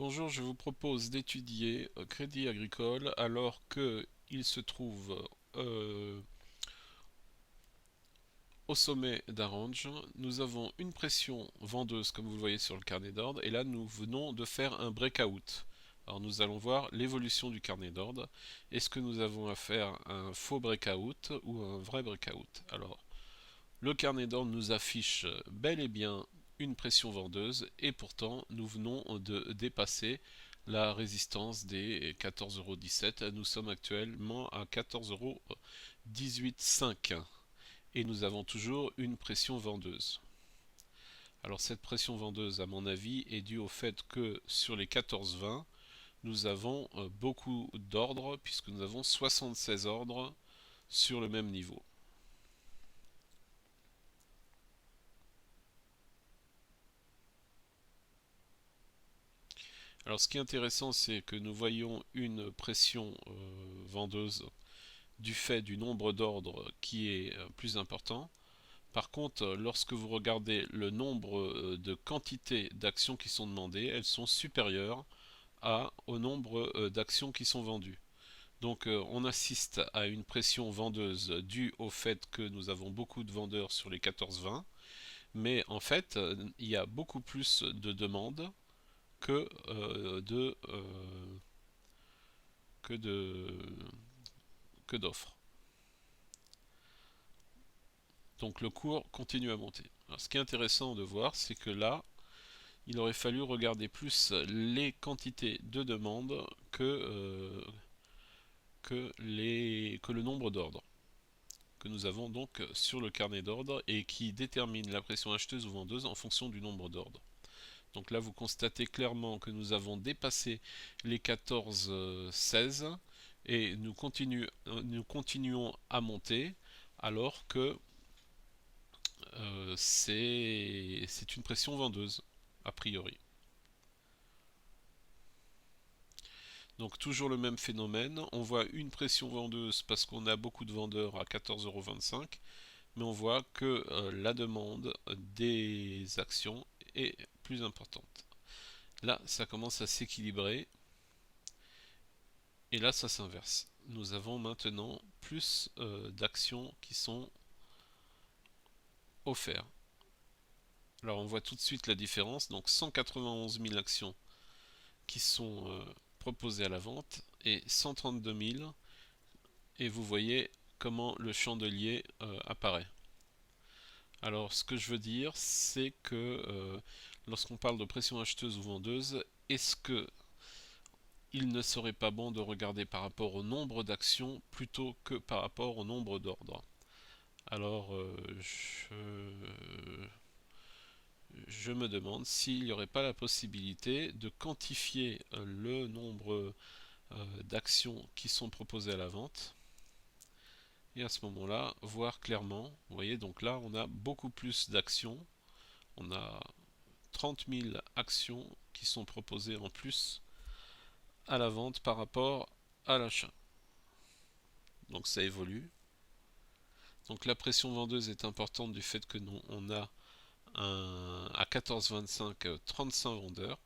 Bonjour, je vous propose d'étudier Crédit Agricole alors que il se trouve euh, au sommet d'un range. Nous avons une pression vendeuse comme vous le voyez sur le carnet d'ordre et là nous venons de faire un breakout. Alors nous allons voir l'évolution du carnet d'ordre. Est-ce que nous avons affaire à un faux breakout ou à un vrai breakout? Alors le carnet d'ordre nous affiche bel et bien une pression vendeuse et pourtant nous venons de dépasser la résistance des 14,17 €. Nous sommes actuellement à 14,185 € et nous avons toujours une pression vendeuse. Alors cette pression vendeuse, à mon avis, est due au fait que sur les 14,20, nous avons beaucoup d'ordres puisque nous avons 76 ordres sur le même niveau. Alors ce qui est intéressant, c'est que nous voyons une pression vendeuse du fait du nombre d'ordres qui est plus important. Par contre, lorsque vous regardez le nombre de quantités d'actions qui sont demandées, elles sont supérieures au nombre d'actions qui sont vendues. Donc on assiste à une pression vendeuse due au fait que nous avons beaucoup de vendeurs sur les 14-20, mais en fait, il y a beaucoup plus de demandes que que de que d'offres. Donc le cours continue à monter. Alors, ce qui est intéressant de voir, c'est que là, il aurait fallu regarder plus les quantités de demandes que le nombre d'ordres que nous avons donc sur le carnet d'ordre et qui détermine la pression acheteuse ou vendeuse en fonction du nombre d'ordres. Donc là, vous constatez clairement que nous avons dépassé les 14,16 et nous continuons à monter alors que c'est une pression vendeuse, a priori. Donc toujours le même phénomène, on voit une pression vendeuse parce qu'on a beaucoup de vendeurs à 14,25 €, mais on voit que la demande des actions est plus importante. Là, ça commence à s'équilibrer et là, ça s'inverse. Nous avons maintenant plus d'actions qui sont offertes. Alors on voit tout de suite la différence, donc 191 000 actions qui sont proposées à la vente et 132 000, et vous voyez comment le chandelier apparaît. Alors ce que je veux dire, c'est que lorsqu'on parle de pression acheteuse ou vendeuse, est-ce que il ne serait pas bon de regarder par rapport au nombre d'actions plutôt que par rapport au nombre d'ordres? Alors je me demande s'il n'y aurait pas la possibilité de quantifier le nombre d'actions qui sont proposées à la vente et à ce moment-là voir clairement. Vous voyez, donc là on a beaucoup plus d'actions, on a 30 000 actions qui sont proposées en plus à la vente par rapport à l'achat. Donc ça évolue. Donc la pression vendeuse est importante du fait que nous on a à 14,25 35 vendeurs.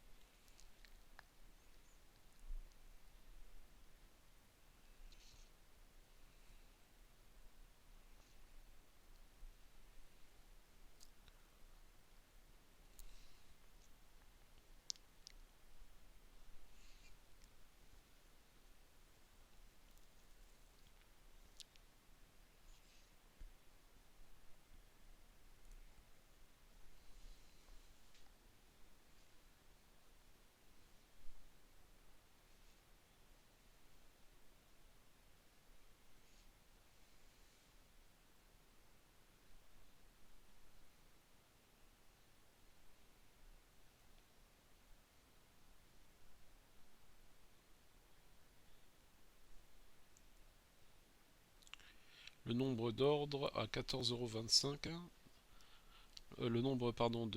Le nombre d'ordres à 14,25 €, le nombre pardon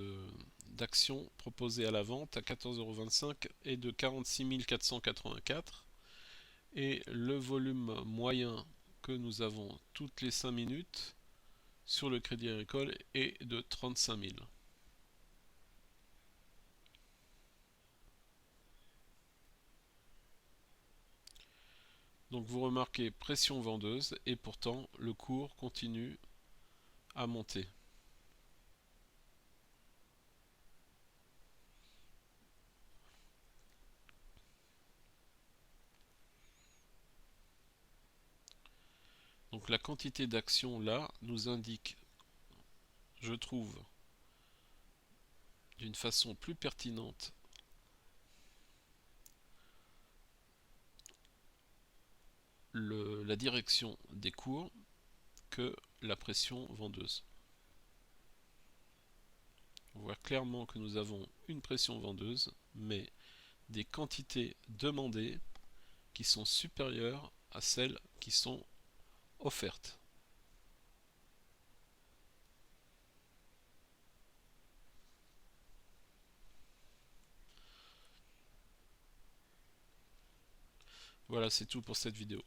d'actions proposées à la vente à 14,25 € est de 46 484 et le volume moyen que nous avons toutes les 5 minutes sur le Crédit Agricole est de 35 000. Donc vous remarquez pression vendeuse et pourtant le cours continue à monter. Donc la quantité d'actions là nous indique, je trouve, d'une façon plus pertinente la direction des cours que la pression vendeuse. On voit clairement que nous avons une pression vendeuse, mais des quantités demandées qui sont supérieures à celles qui sont offertes. Voilà, c'est tout pour cette vidéo.